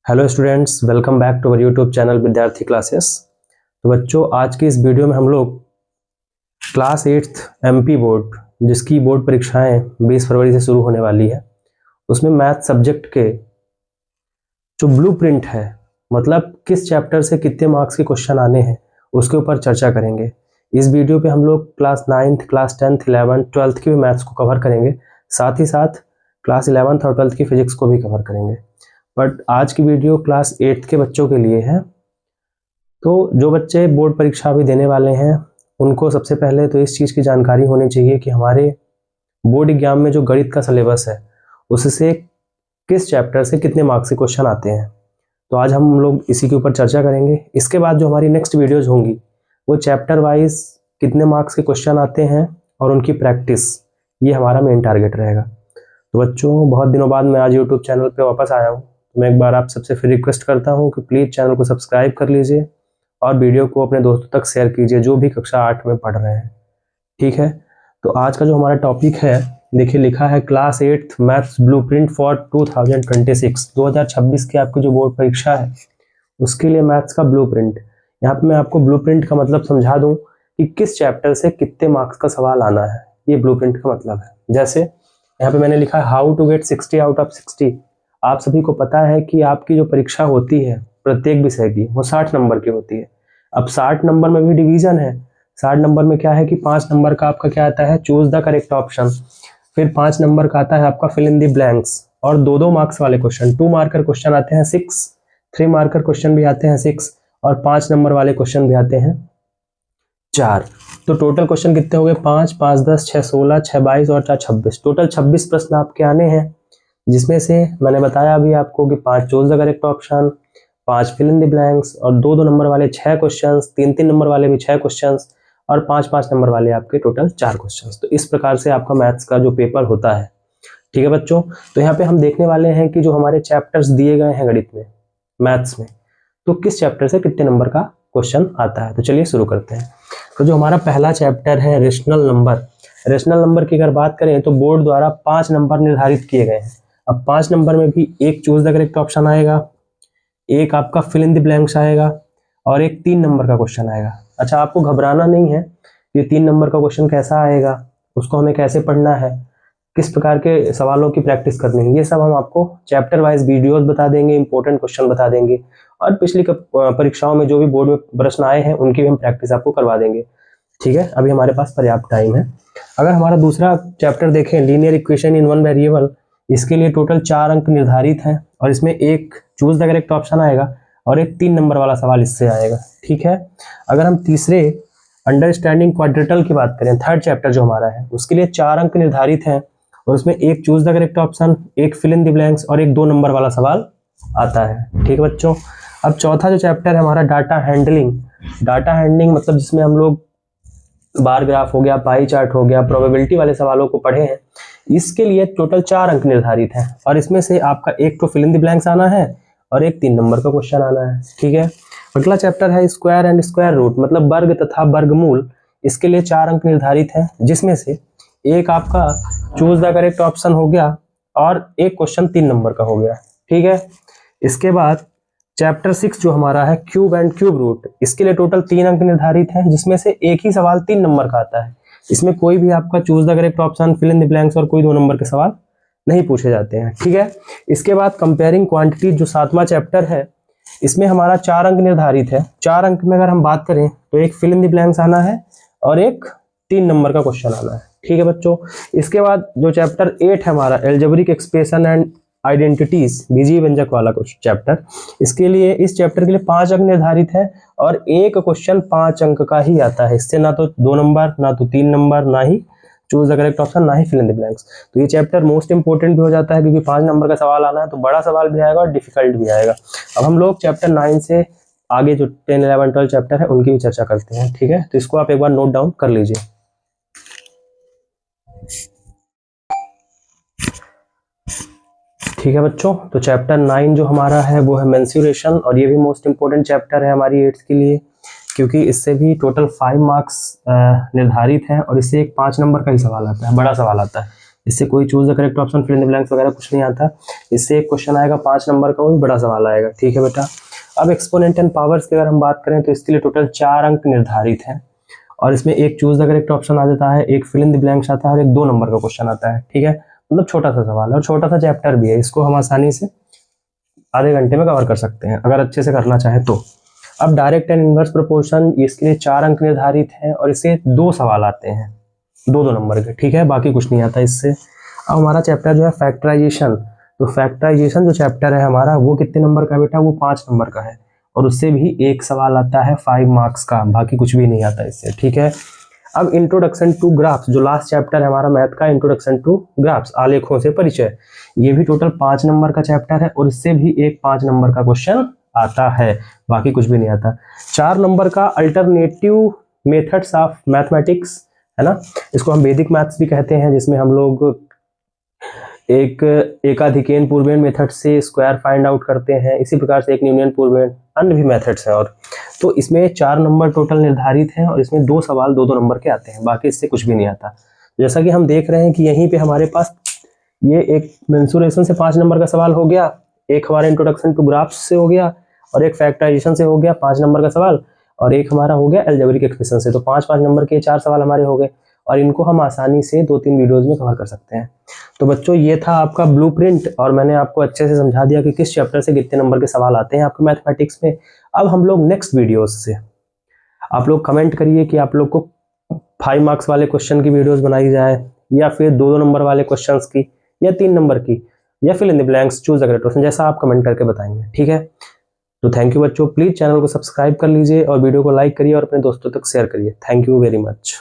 Hello students, welcome back to our YouTube channel Vidyarthi classes. तो बच्चों, आज की इस वीडियो में हम लोग क्लास 8th एमपी बोर्ड, जिसकी बोर्ड परीक्षाएं 20 फरवरी से शुरू होने वाली है, उसमें मैथ सब्जेक्ट के जो ब्लूप्रिंट है, मतलब किस चैप्टर से कितने मार्क्स के क्वेश्चन आने हैं, उसके ऊपर चर्चा करेंगे। इस वीडियो पे हम लोग class 9th, class 10th, 11th, 12th की भी मैथ्स को कवर करेंगे, साथ ही साथ क्लास 11th और 12th की फिजिक्स को भी कवर करेंगे। बट आज की वीडियो क्लास 8th के बच्चों के लिए है। तो जो बच्चे बोर्ड परीक्षा भी देने वाले हैं, उनको सबसे पहले तो इस चीज़ की जानकारी होनी चाहिए कि हमारे बोर्ड एग्जाम में जो गणित का सिलेबस है, उससे किस चैप्टर से कितने मार्क्स के क्वेश्चन आते हैं। तो आज हम लोग इसी के ऊपर चर्चा करेंगे। इसके बाद जो हमारी नेक्स्ट वीडियोज़ होंगी, वो चैप्टर वाइज कितने मार्क्स के क्वेश्चन आते हैं और उनकी प्रैक्टिस, ये हमारा मेन टारगेट रहेगा। तो बच्चों, बहुत दिनों बाद मैं आज यूट्यूब चैनल पर वापस आया हूँ। मैं एक बार आप सबसे फिर रिक्वेस्ट करता हूँ कि प्लीज़ चैनल को सब्सक्राइब कर लीजिए और वीडियो को अपने दोस्तों तक शेयर कीजिए जो भी कक्षा 8 में पढ़ रहे हैं। ठीक है, तो आज का जो हमारा टॉपिक है, देखिए लिखा है class 8th maths blueprint for 2026। 2026 की आपकी जो बोर्ड परीक्षा है, उसके लिए मैथ्स का ब्लूप्रिंट। यहाँ पे मैं आपको ब्लूप्रिंट का मतलब समझा दूँ कि किस चैप्टर से कितने मार्क्स का सवाल आना है, ये ब्लूप्रिंट का मतलब है। जैसे यहाँ पे मैंने लिखा है how to get 60 out of 60। आप सभी को पता है कि आपकी जो परीक्षा होती है प्रत्येक विषय की, वो 60 नंबर की होती है। अब 60 नंबर में भी डिवीजन है। 60 नंबर में क्या है कि 5 नंबर का आपका क्या आता है, चूज द करेक्ट ऑप्शन। फिर 5 नंबर का आता है आपका फिल इन द ब्लैंक्स। और 2-2 मार्क्स वाले क्वेश्चन, 2 मार्कर क्वेश्चन आते हैं 6, 3 मार्कर क्वेश्चन भी आते हैं 6, और 5 नंबर वाले क्वेश्चन भी आते हैं 4। तो टोटल क्वेश्चन कितने हो गए, 5, 5, 10, 6, 16, 6, 22 और 4, 26। टोटल 26 प्रश्न आपके आने हैं, जिसमें से मैंने बताया अभी आपको कि 5 choose the correct option, 5 fill in the blanks, और 2-2 नंबर वाले 6 क्वेश्चंस, 3-3 नंबर वाले भी 6 क्वेश्चंस, और 5-5 नंबर वाले आपके टोटल 4 क्वेश्चंस। तो इस प्रकार से आपका मैथ्स का जो पेपर होता है। ठीक है बच्चों, तो यहाँ पे हम देखने वाले हैं कि जो हमारे चैप्टर्स दिए गए हैं गणित में, मैथ्स में, तो किस चैप्टर से कितने नंबर का क्वेश्चन आता है। तो चलिए शुरू करते हैं। तो जो हमारा पहला चैप्टर है रेशनल नंबर। रेशनल नंबर की अगर बात करें तो बोर्ड द्वारा 5 नंबर निर्धारित किए गए हैं। अब 5 नंबर में भी एक चूज द करेक्ट ऑप्शन आएगा, एक आपका फिल इन द ब्लैंक्स आएगा, और एक 3 नंबर का क्वेश्चन आएगा। अच्छा, आपको घबराना नहीं है, ये 3 नंबर का क्वेश्चन कैसा आएगा, उसको हमें कैसे पढ़ना है, किस प्रकार के सवालों की प्रैक्टिस करनी है, ये सब हम आपको चैप्टर वाइज वीडियोस बता देंगे, इंपॉर्टेंट क्वेश्चन बता देंगे, और पिछली परीक्षाओं में जो भी बोर्ड में प्रश्न आए हैं उनकी भी हम प्रैक्टिस आपको करवा देंगे। ठीक है, अभी हमारे पास पर्याप्त टाइम है। अगर हमारा दूसरा चैप्टर देखें, linear equation in one variable, इसके लिए टोटल 4 अंक निर्धारित हैं, और इसमें एक चूज द करेक्ट ऑप्शन आएगा और एक 3 नंबर वाला सवाल इससे आएगा। ठीक है, अगर हम तीसरे अंडरस्टैंडिंग क्वाड्रेटल की बात करें, थर्ड चैप्टर जो हमारा है, उसके लिए 4 अंक निर्धारित हैं, और उसमें एक चूज द करेक्ट ऑप्शन, एक फिल इन द ब्लैंक्स, और एक 2 नंबर वाला सवाल आता है। ठीक है बच्चों, अब चौथा जो चैप्टर है हमारा डाटा हैंडलिंग। डाटा हैंडलिंग मतलब जिसमें हम लोग बार ग्राफ हो गया, पाई चार्ट हो गया, प्रोबेबिलिटी वाले सवालोों को पढ़े हैं। इसके लिए टोटल 4 अंक निर्धारित हैं, और इसमें से आपका एक तो फिल इन द ब्लैंक्स आना है और एक 3 नंबर का क्वेश्चन आना है। ठीक है, अगला चैप्टर है स्क्वायर एंड स्क्वायर रूट, मतलब वर्ग तथा वर्गमूल। इसके लिए 4 अंक निर्धारित हैं, जिसमें से एक आपका चूज द करेक्ट ऑप्शन हो गया और एक क्वेश्चन 3 नंबर का हो गया। ठीक है, इसके बाद चैप्टर 6 जो हमारा है क्यूब एंड क्यूब रूट, इसके लिए टोटल 3 अंक निर्धारित हैं, जिसमें से एक ही सवाल 3 नंबर का आता है। इसमें कोई भी आपका choose the correct option, fill in the blanks और कोई 2 नंबर के सवाल नहीं पूछे जाते हैं। ठीक है, इसके बाद कंपेयरिंग क्वांटिटी जो 7वां चैप्टर है, इसमें हमारा 4 अंक निर्धारित है। 4 अंक में अगर हम बात करें तो एक फिल इन द ब्लैंक्स आना है और एक 3 नंबर का क्वेश्चन आना है। ठीक है बच्चों, इसके बाद जो चैप्टर 8 है हमारा एल्जेब्रिक एक्सप्रेशन एंड आइडेंटिटीज, बीजीय व्यंजक वाला कुछ चैप्टर, इसके लिए इस चैप्टर के लिए 5 अंक निर्धारित है, और एक क्वेश्चन 5 अंक का ही आता है। इससे ना तो 2 नंबर, ना तो 3 नंबर, ना ही चूज द करेक्ट ऑप्शन, ना ही फिल इन द ब्लैंक्स। तो ये चैप्टर मोस्ट इंपोर्टेंट भी हो जाता है, क्योंकि 5 नंबर का सवाल आना है, तो बड़ा सवाल भी आएगा और डिफिकल्ट भी आएगा। अब हम लोग चैप्टर 9 से आगे जो 10, 11, 12 चैप्टर है उनकी भी चर्चा करते हैं। ठीक है, तो इसको आप एक बार नोट डाउन कर लीजिए। ठीक है बच्चों, तो चैप्टर 9 जो हमारा है वो है मेंसुरेशन, और ये भी मोस्ट इंपोर्टेंट चैप्टर है हमारी 8th के लिए, क्योंकि इससे भी टोटल 5 मार्क्स निर्धारित हैं, और इससे एक 5 नंबर का ही सवाल आता है, बड़ा सवाल आता है। इससे कोई choose the correct option, fill in the blanks वगैरह कुछ नहीं आता। इससे एक क्वेश्चन आएगा 5 नंबर का, वो भी बड़ा सवाल आएगा। ठीक है बेटा। अब एक्सपोनेंट एंड पावर्स की अगर हम बात करें तो इसके लिए टोटल 4 अंक निर्धारित हैं और इसमें एक चूज द करेक्ट ऑप्शन आ जाता है, एक फिल इन द ब्लैंक्स आता है और एक 2 नंबर का क्वेश्चन आता है। ठीक है, मतलब छोटा सा सवाल है और छोटा सा चैप्टर भी है, इसको हम आसानी से आधे घंटे में कवर कर सकते हैं अगर अच्छे से करना चाहे तो। अब डायरेक्ट एंड इनवर्स प्रोपोर्शन, इसके लिए 4 अंक निर्धारित हैं और इससे 2 सवाल आते हैं, 2 नंबर के। ठीक है, बाकी कुछ नहीं आता इससे। अब हमारा चैप्टर जो है फैक्टराइजेशन, तो फैक्टराइजेशन जो चैप्टर है हमारा वो कितने नंबर का बेटा, वो 5 नंबर का है और उससे भी एक सवाल आता है 5 मार्क्स का, बाकी कुछ भी नहीं आता इससे। ठीक है। अब इंट्रोडक्शन टू ग्राफ्स, जो लास्ट चैप्टर है हमारा मैथ का, इंट्रोडक्शन टू ग्राफ्स, आलेखों से परिचय, ये भी टोटल 5 नंबर का चैप्टर है और इससे भी एक 5 नंबर का क्वेश्चन आता है, बाकी कुछ भी नहीं आता। 4 नंबर का अल्टरनेटिव मेथड्स ऑफ मैथमेटिक्स है ना, इसको हम वैदिक मैथ्स भी कहते हैं, जिसमें हम लोग एक एकाधिकेन पूर्वेण मेथड से स्क्वायर फाइंड आउट करते हैं, इसी प्रकार से एक न्यूनियन पूर्वेण, अन्य भी मेथड्स हैं। और तो इसमें 4 नंबर टोटल निर्धारित हैं और इसमें 2 सवाल 2 नंबर के आते हैं, बाकी इससे कुछ भी नहीं आता। जैसा कि हम देख रहे हैं कि यहीं पे हमारे पास ये एक मेंसुरेशन से 5 नंबर का सवाल हो गया, एक हमारा इंट्रोडक्शन टू ग्राफ्स से हो गया और एक फैक्टराइजेशन से हो गया 5 नंबर का सवाल, और एक हमारा हो गया अलजेब्रिक एक्सप्रेशन से। तो 5-5 नंबर के 4 सवाल हमारे हो गए और इनको हम आसानी से 2-3 वीडियोज में कवर कर सकते हैं। तो बच्चों ये था आपका ब्लूप्रिंट और मैंने आपको अच्छे से समझा दिया कि किस चैप्टर से कितने नंबर के सवाल आते हैं आपके मैथमेटिक्स में। अब हम लोग नेक्स्ट वीडियोस से, आप लोग कमेंट करिए कि आप लोग को 5 मार्क्स वाले क्वेश्चन की वीडियोस बनाई जाए या फिर 2 नंबर वाले क्वेश्चंस की या 3 नंबर की या fill in the blanks, choose the correct option, जैसा आप कमेंट करके बताएंगे। ठीक है, तो थैंक यू बच्चों, प्लीज चैनल को सब्सक्राइब कर लीजिए और वीडियो को लाइक करिए और अपने दोस्तों तक शेयर करिए। Thank you very much.